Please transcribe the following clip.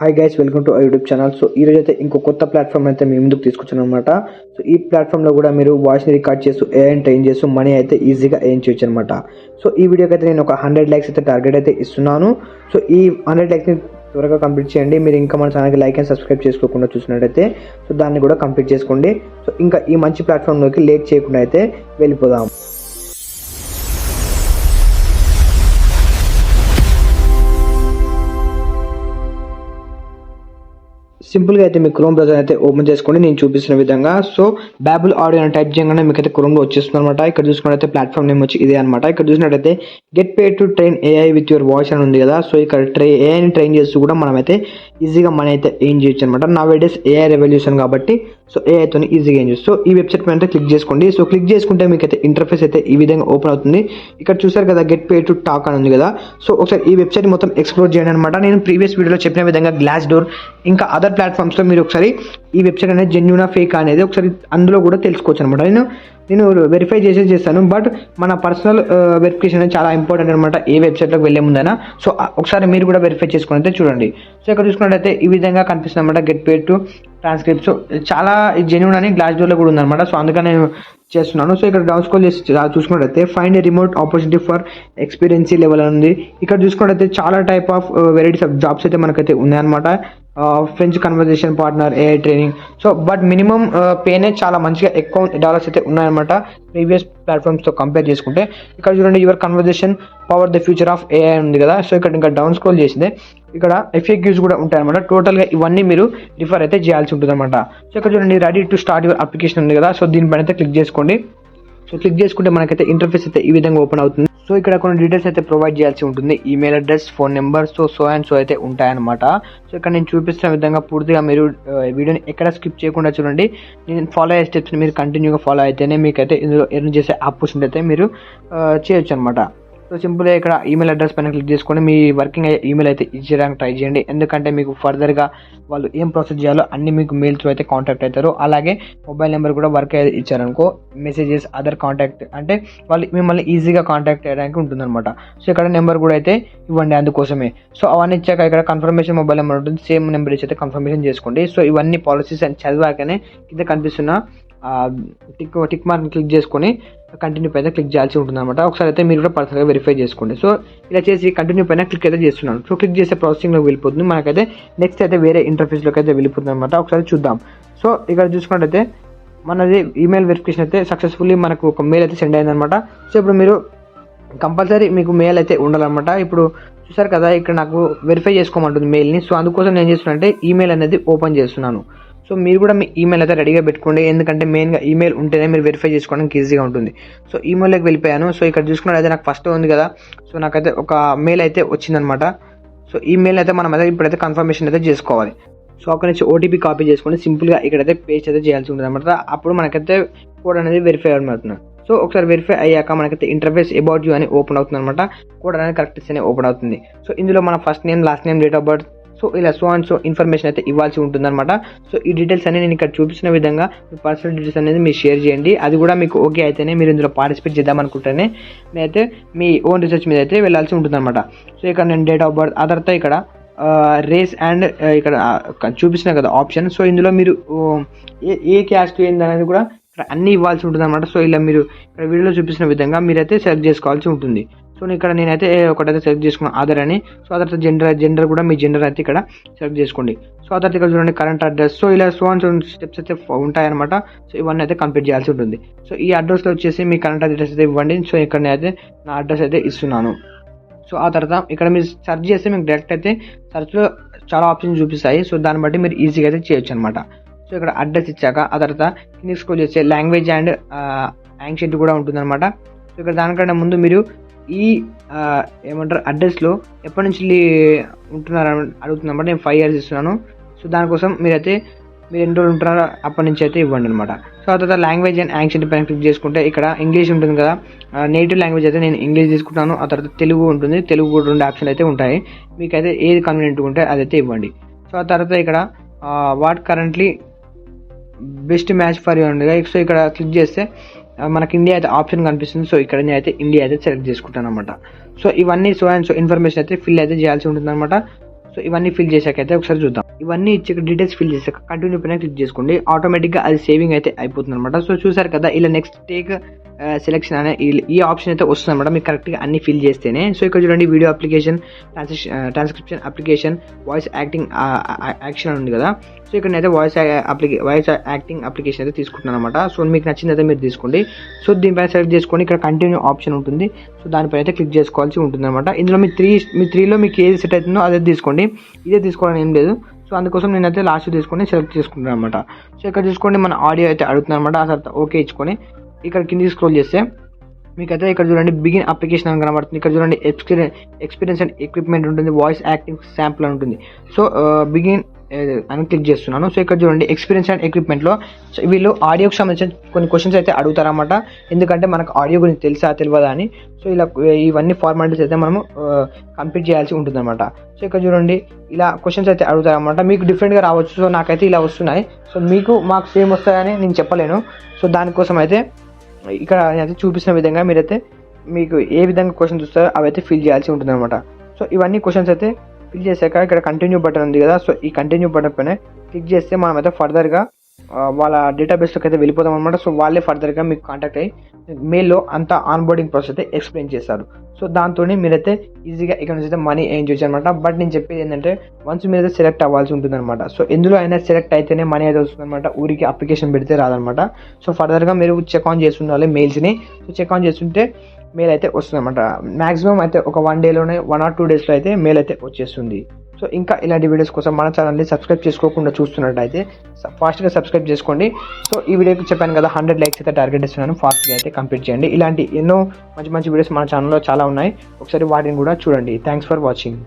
Hi guys, welcome to YouTube channel. So ఈ రోజు అయితే ఇంకో కొత్త ప్లాట్ఫామ్ అయితే మీ ముందుకు తీసుకొచ్చాను అనమాట. సో ఈ ప్లాట్ఫామ్లో కూడా మీరు వాయిస్ని రికార్డ్ చేస్తూ ఏఐని ట్రైన్ చేస్తూ మనీ అయితే ఈజీగా ఎర్న్ చేయొచ్చు అనమాట. సో ఈ వీడియోకి అయితే నేను ఒక 100 లైక్స్ అయితే టార్గెట్ అయితే ఇస్తున్నాను. సో ఈ 100 లైక్స్ని త్వరగా కంప్లీట్ చేయండి. మీరు ఇంకా మన ఛానల్కి లైక్ అండ్ సబ్స్క్రైబ్ చేసుకోకుండా చూసినట్టయితే సో దాన్ని కూడా కంప్లీట్ చేసుకోండి. సో ఇంకా ఈ మంచి ప్లాట్ఫామ్లోకి లేట్ చేయకుండా అయితే వెళ్ళిపోదాం. సింపుల్గా అయితే మీ క్రోమ్ బ్రౌజర్ అయితే ఓపెన్ చేసుకోండి నేను చూపిస్తున్న విధంగా. సో బాబుల్ ఆడియో అని టైప్ చేయగానే మీకు అయితే క్రోమ్లో వచ్చేస్తుంది అనమాట. ఇక్కడ చూసుకున్నట్టయితే ప్లాట్ఫామ్ నేమ్ వచ్చి ఇదే అనమాట. ఇక్కడ చూసినట్టయితే get pay to train AI with your voice అని ఉంది కదా. సో ఇక్కడ ఏఐని ట్రైన్ చేస్తూ కూడా మనమైతే ఈజీగా మనీ అయితే ఏం చేయొచ్చు అనమాట. నా డేస్ ఏఐ రెవల్యూషన్ కాబట్టి సో ఏఐతో ఈజీగా ఏం చేయొచ్చు. సో ఈ వెబ్సైట్ మీద క్లిక్ చేసుకోండి. సో క్లిక్ చేసుకుంటే మీకు అయితే ఇంటర్ఫేస్ అయితే ఈ విధంగా ఓపెన్ అవుతుంది. ఇక్కడ చూసారు కదా గెట్ పే టు టాక్ అని ఉంది కదా. సో ఒకసారి ఈ వెబ్సైట్ మొత్తం ఎక్స్ప్లోర్ చేయండి అనమాట. నేను ప్రీవియస్ వీడియోలో చెప్పిన విధంగా గ్లాస్ డోర్ ఇంకా అదర్ ప్లాట్ఫామ్స్లో మీరు ఒకసారి ఈ వెబ్సైట్ అనేది జెన్యూనా ఫేక్ అనేది ఒకసారి అందులో కూడా తెలుసుకోవచ్చు అనమాట. నేను వెరిఫై చేస్తాను. బట్ మన పర్సనల్ వెరిఫికేషన్ అనేది చాలా ఇంపార్టెంట్ అనమాట ఏ వెబ్సైట్లోకి వెళ్ళే ముందైనా. సో ఒకసారి మీరు కూడా వెరిఫై చేసుకుని అయితే చూడండి. సో ఇక్కడ చూసుకున్నట్టయితే ఈ విధంగా కనిపిస్తుంది అనమాట get pay to transcript. So చాలా జెన్యూన్ అని గ్లాస్ డోర్లో కూడా ఉందన్నమాట. సో అందుకని నేను చేస్తున్నాను. సో ఇక్కడ డౌన్ స్క్రోల్ చేసి చూసుకున్నట్టయితే find a remote opportunity for experience level అని ఉంది. ఇక్కడ చూసుకున్నట్టయితే చాలా type of varieties of jobs అయితే మనకైతే ఉన్నాయన్నమాట. French conversation partner, AI training. So but minimum పేనే చాలా మంచిగా ఎక్కువ డాలర్స్ అయితే ఉన్నాయన్నమాట ప్రీవియస్ ప్లాట్ఫామ్స్తో కంపేర్ చేసుకుంటే. ఇక్కడ చూడండి your conversation power the future of AI ఉంది కదా. సో ఇక్కడ ఇంకా డౌన్ స్క్రోల్ చేసిందే ఇక్కడ FAQs కూడా ఉంటాయన్నమాట. టోటల్గా ఇవన్నీ మీరు రిఫర్ అయితే చేయాల్సి ఉంటుంది అనమాట. సో ఇక్కడ చూడండి ready to start your application ఉంది కదా. సో దీనిపైన అయితే క్లిక్ చేసుకోండి. సో క్లిక్ చేసుకుంటే మనకైతే ఇంటర్ఫేస్ అయితే ఈ విధంగా ఓపెన్ అవుతుంది. సో ఇక్కడ కొన్ని డీటెయిల్స్ అయితే ప్రొవైడ్ చేయాల్సి ఉంటుంది. Email address, phone number, so and so అయితే ఉంటాయన్నమాట. సో ఇక్కడ నేను చూపిస్తున్న విధంగా పూర్తిగా మీరు వీడియోని ఎక్కడ స్కిప్ చేయకుండా చూడండి. నేను ఫాలో అయ్యే స్టెప్స్ని మీరు కంటిన్యూగా ఫాలో అయితేనే మీకైతే ఇందులో ఎర్న్ చేసే ఆపర్చునిటీ అయితే మీరు చేయొచ్చు అనమాట. సో సింపుల్గా ఇక్కడ ఈమెయిల్ అడ్రస్ పైన క్లిక్ చేసుకొని మీ వర్కింగ్ అయ్యే ఈమెయిల్ అయితే ఇచ్చేయడానికి ట్రై చేయండి. ఎందుకంటే మీకు ఫర్దర్గా వాళ్ళు ఏం ప్రాసెస్ చేయాలో అన్ని మీకు మెయిల్ త్రూ అయితే కాంటాక్ట్ అవుతారు. అలాగే మొబైల్ నెంబర్ కూడా వర్క్ అయితే ఇచ్చారనుకో మెసేజెస్ అదర్ కాంటాక్ట్ అంటే వాళ్ళు మిమ్మల్ని ఈజీగా కాంటాక్ట్ చేయడానికి ఉంటుందన్నమాట. సో ఇక్కడ నెంబర్ కూడా అయితే ఇవ్వండి అందుకోసమే. సో అవన్నీ ఇచ్చాక ఇక్కడ కన్ఫర్మేషన్ మొబైల్ నెంబర్ ఉంటుంది. సేమ్ నెంబర్ ఇచ్చి అయితే కన్ఫర్మేషన్ చేసుకోండి. సో ఇవన్నీ పాలసీస్ అని చదివాకనే కింద కనిపిస్తున్న టిక్ మార్క్ క్లిక్ చేసుకొని కంటిన్యూ పైన క్లిక్ చేయాల్సి ఉంటుంది అనమాట. ఒకసారి అయితే మీరు కూడా పర్సనల్గా వెరిఫై చేసుకోండి. సో ఇలా చేసి కంటిన్యూ పైన క్లిక్ అయితే చేస్తున్నాను. సో క్లిక్ చేసే ప్రాసెసింగ్లోకి వెళ్ళిపోతుంది. మనకైతే నెక్స్ట్ అయితే వేరే ఇంటర్ఫేస్లోకి అయితే వెళ్ళిపోతుంది అనమాట. ఒకసారి చూద్దాం. సో ఇక్కడ చూసుకున్నట్టయితే మనది ఈమెయిల్ వెరిఫికేషన్ అయితే సక్సెస్ఫుల్లీ మనకు ఒక మెయిల్ అయితే సెండ్ అయిందనమాట. సో ఇప్పుడు మీరు కంపల్సరీ మీకు మెయిల్ అయితే ఉండాలన్నమాట. ఇప్పుడు చూసారు కదా ఇక్కడ నాకు వెరిఫై చేసుకోమంటుంది మెయిల్ని. సో అందుకోసం నేను ఏం చేస్తున్నాను అంటే ఈమెయిల్ అనేది ఓపెన్ చేస్తున్నాను. సో మీరు కూడా మీ ఈమెయిల్ అయితే రెడీగా పెట్టుకోండి. ఎందుకంటే మెయిన్గా ఈమెయిల్ ఉంటేనే మీరు వెరిఫై చేసుకోవడానికి ఈజీగా ఉంటుంది. సో ఈమెయిల్లోకి వెళ్ళిపోయాను. సో ఇక్కడ చూసుకున్నట్లయితే నాకు ఫస్ట్ ఉంది కదా. సో నాకైతే ఒక మెయిల్ అయితే వచ్చిందనమాట. సో ఈ మెయిల్ అయితే మనం అయితే ఇప్పుడైతే కన్ఫర్మేషన్ అయితే చేసుకోవాలి. సో అక్కడ నుంచి OTP కాపీ చేసుకొని సింపుల్గా ఇక్కడైతే పేస్ట్ అయితే చేయాల్సి ఉంటుంది అనమాట. అప్పుడు మనకైతే కోడ్ అనేది వెరిఫై అవుతుంది. సో ఒకసారి వెరిఫై అయ్యాక మనకైతే ఇంటర్ఫేస్ అబౌట్ యూ అని ఓపెన్ అవుతుంది అనమాట. కోడ్ అనేది కరెక్ట్ అని ఓపెన్ అవుతుంది. సో ఇందులో మన first name, last name, date of birth, so ఇలా సో అండ్ సో ఇన్ఫర్మేషన్ అయితే ఇవ్వాల్సి ఉంటుంది అనమాట. సో ఈ డీటెయిల్స్ అనేది నేను ఇక్కడ చూపించిన విధంగా మీ పర్సనల్ డీటెయిల్స్ అనేది మీరు షేర్ చేయండి. అది కూడా మీకు ఓకే అయితేనే మీరు ఇందులో పార్టిసిపేట్ చేద్దామనుకుంటేనే నేనైతే మీ ఓన్ రీసెర్చ్ మీద అయితే వెళ్ళాల్సి ఉంటుంది అనమాట. సో ఇక్కడ నేను డేట్ ఆఫ్ బర్త్, ఆ తర్వాత ఇక్కడ రేస్ అండ్ ఇక్కడ చూపించిన కదా ఆప్షన్. సో ఇందులో మీరు ఏ క్యాస్ట్ ఏందనేది కూడా ఇక్కడ అన్నీ ఇవ్వాల్సి ఉంటుంది అనమాట. సో ఇలా మీరు ఇక్కడ వీడియోలో చూపించిన విధంగా మీరైతే సెలెక్ట్ చేసుకోవాల్సి ఉంటుంది. సో ఇక్కడ నేనైతే ఒకటైతే సెలెక్ట్ చేసుకున్నాను ఆధార్ అని. సో ఆ తర్వాత జెండర్ కూడా మీ జెండర్ అయితే ఇక్కడ సెలెక్ట్ చేసుకోండి. సో ఆ తర్వాత ఇక్కడ చూడండి కరెంట్ అడ్రస్. సో ఇలా సో అండ్ సో స్టెప్స్ అయితే ఉంటాయన్నమాట. సో ఇవన్నీ అయితే కంప్లీట్ చేయాల్సి ఉంటుంది. సో ఈ అడ్రస్లో వచ్చేసి మీ కరెంట్ అడ్రస్ అయితే ఇవ్వండి. సో ఇక్కడ నేనైతే నా అడ్రస్ అయితే ఇస్తున్నాను. సో ఆ తర్వాత ఇక్కడ మీరు సెర్చ్ చేస్తే మీకు డైరెక్ట్ అయితే సెర్చ్లో చాలా ఆప్షన్స్ చూపిస్తాయి. సో దాన్ని బట్టి మీరు ఈజీగా అయితే చేయొచ్చు అనమాట. సో ఇక్కడ అడ్రస్ ఇచ్చాక ఆ తర్వాత కింద స్క్రోల్ చేస్తే లాంగ్వేజ్ అండ్ యాక్సెంట్ కూడా ఉంటుందన్నమాట. సో ఇక్కడ దానికంటే ముందు మీరు ఈ ఏమంటారు అడ్రస్లో ఎప్పటి నుంచి ఉంటున్నారని అడుగుతుందన్నమాట. నేను 5 years ఇస్తున్నాను. సో దానికోసం మీరు ఎన్ని రోజులు ఉంటున్నారో అప్పటి నుంచి అయితే ఇవ్వండి అనమాట. సో ఆ తర్వాత లాంగ్వేజ్ అండ్ యాక్సెంట్ పైన క్లిక్ చేసుకుంటే ఇక్కడ ఇంగ్లీష్ ఉంటుంది కదా. నేటివ్ లాంగ్వేజ్ అయితే నేను ఇంగ్లీష్ తీసుకుంటాను. ఆ తర్వాత తెలుగు ఉంటుంది. తెలుగు కూడా 2 ఆప్షన్ అయితే ఉంటాయి. మీకైతే ఏది కన్వీనియంట్ ఉంటే అదైతే ఇవ్వండి. సో ఆ తర్వాత ఇక్కడ what currently best match for you ఉంది. సో ఇక్కడ క్లిక్ చేస్తే మనకి ఇండియా అయితే ఆప్షన్ కనిపిస్తుంది. సో ఇక్కడ నేను అయితే ఇండియా అయితే సెలెక్ట్ చేసుకుంటాను అనమాట. సో ఇవన్నీ సో అండ్ సో ఇన్ఫర్మేషన్ అయితే ఫిల్ అయితే చేయాల్సి ఉంటుంది అనమాట. సో ఇవన్నీ ఫిల్ చేశాకైతే ఒకసారి చూద్దాం. ఇవన్నీ ఇచ్చి డీటెయిల్స్ ఫిల్ చేశాక కంటిన్యూ పైన క్లిక్ చేసుకోండి. ఆటోమేటిక్గా అది సేవింగ్ అయితే అయిపోతుంది అనమాట. సో చూసారు కదా, ఇలా నెక్స్ట్ టేక్ సెలెక్షన్ అనే ఈ ఆప్షన్ అయితే వస్తుంది అనమాట మీకు కరెక్ట్గా అన్ని ఫిల్ చేస్తేనే. సో ఇక్కడ చూడండి, video application, transcription application, voice action ఉంది కదా. సో ఇక్కడ అయితే వాయిస్ యాక్టింగ్ అప్లికేషన్ అయితే తీసుకుంటున్నాను అనమాట. సో మీకు నచ్చింది అయితే మీరు తీసుకోండి. సో దీనిపైన సెలెక్ట్ చేసుకొని ఇక్కడ కంటిన్యూ ఆప్షన్ ఉంటుంది. సో దానిపైన అయితే క్లిక్ చేసుకోవాల్సి ఉంటుంది అనమాట. ఇందులో మీ త్రీలో మీకు ఏది సెట్ అవుతుందో అదే తీసుకోండి. ఇదే తీసుకోవాలని ఏం లేదు. సో అందుకోసం నేనైతే లాస్ట్ తీసుకొని సెలెక్ట్ చేసుకుంటాను అనమాట. సో ఇక్కడ చూసుకోండి, మన ఆడియో అయితే అడుగుతుంది అనమాట. ఆ తర్వాత ఓకే ఇచ్చుకొని ఇక్కడ కింద స్క్రోల్ చేస్తే మీకైతే ఇక్కడ చూడండి బిగిన్ అప్లికేషన్ అని కనబడుతుంది. ఇక్కడ చూడండి ఎక్స్పీరియన్స్ అండ్ ఎక్విప్మెంట్ ఉంటుంది, వాయిస్ యాక్టింగ్ శాంపుల్ అని ఉంటుంది. సో బిగిన్ అని క్లిక్ చేస్తున్నాను. సో ఇక్కడ చూడండి ఎక్స్పీరియన్స్ అండ్ ఎక్విప్మెంట్లో వీళ్ళు ఆడియోకి సంబంధించిన కొన్ని క్వశ్చన్స్ అయితే అడుగుతారన్నమాట. ఎందుకంటే మనకు ఆడియో గురించి తెలుసా తెలియదా అని. సో ఇలా ఇవన్నీ ఫార్మాలిటీస్ అయితే మనము కంప్లీట్ చేయాల్సి ఉంటుంది అనమాట. సో ఇక్కడ చూడండి ఇలా క్వశ్చన్స్ అయితే అడుగుతారన్నమాట. మీకు డిఫరెంట్గా రావచ్చు. సో నాకైతే ఇలా వస్తున్నాయి. సో మాకు సేమ్ వస్తాయని నేను చెప్పలేను. సో దానికోసం అయితే ఇక్కడ నేనైతే చూపిస్తున్న విధంగా మీరైతే మీకు ఏ విధంగా క్వశ్చన్స్ వస్తాయో అవి అయితే ఫిల్ చేయాల్సి ఉంటుంది అనమాట. సో ఇవన్నీ క్వశ్చన్స్ అయితే ఫిల్ చేశాక ఇక్కడ కంటిన్యూ బటన్ ఉంది కదా. సో ఈ కంటిన్యూ బటన్ పైన క్లిక్ చేస్తే మనం అయితే ఫర్దర్గా వాళ్ళ డేటాబేస్లోకి అయితే వెళ్ళిపోతాం అనమాట. సో వాళ్ళే ఫర్దర్గా మీకు కాంటాక్ట్ అయ్యి మెయిల్లో అంతా ఆన్ బోర్డింగ్ ప్రాసెస్ అయితే ఎక్స్ప్లెయిన్ చేస్తారు. సో దాంతో మీరైతే ఈజీగా ఇక్కడ నుంచి అయితే మనీ ఎర్న్ చేయొచ్చు అనమాట. బట్ నేను చెప్పేది ఏంటంటే వన్స్ మీరైతే సెలెక్ట్ అవ్వాల్సి ఉంటుంది అనమాట. సో ఎందులో అయినా సెలెక్ట్ అయితేనే మనీ అయితే వస్తుంది అనమాట. ఊరికి అప్లికేషన్ పెడితే రాదనమాట. సో ఫర్దర్గా మీరు చెక్ ఆన్ చేస్తుండాలి మెయిల్స్ని. సో చెక్ ఆన్ చేస్తుంటే మెయిల్ అయితే వస్తుంది అనమాట. మ్యాక్సిమం అయితే ఒక 1 డేలోనే 1 or 2 డేస్లో అయితే మెయిల్ అయితే వచ్చేస్తుంది. సో ఇంకా ఇలాంటి వీడియోస్ కోసం మన ఛానల్ని సబ్స్క్రైబ్ చేసుకోకుండా చూస్తున్నట్టయితే ఫాస్ట్గా సబ్స్క్రైబ్ చేసుకోండి. సో ఈ వీడియోకి చెప్పాను కదా 100 లైక్స్ అయితే టార్గెట్ ఇస్తున్నాను, ఫాస్ట్గా అయితే కంప్లీట్ చేయండి. ఇలాంటి ఎన్నో మంచి మంచి వీడియోస్ మన ఛానల్లో చాలా ఉన్నాయి. ఒకసారి వాటిని కూడా చూడండి. Thanks for watching.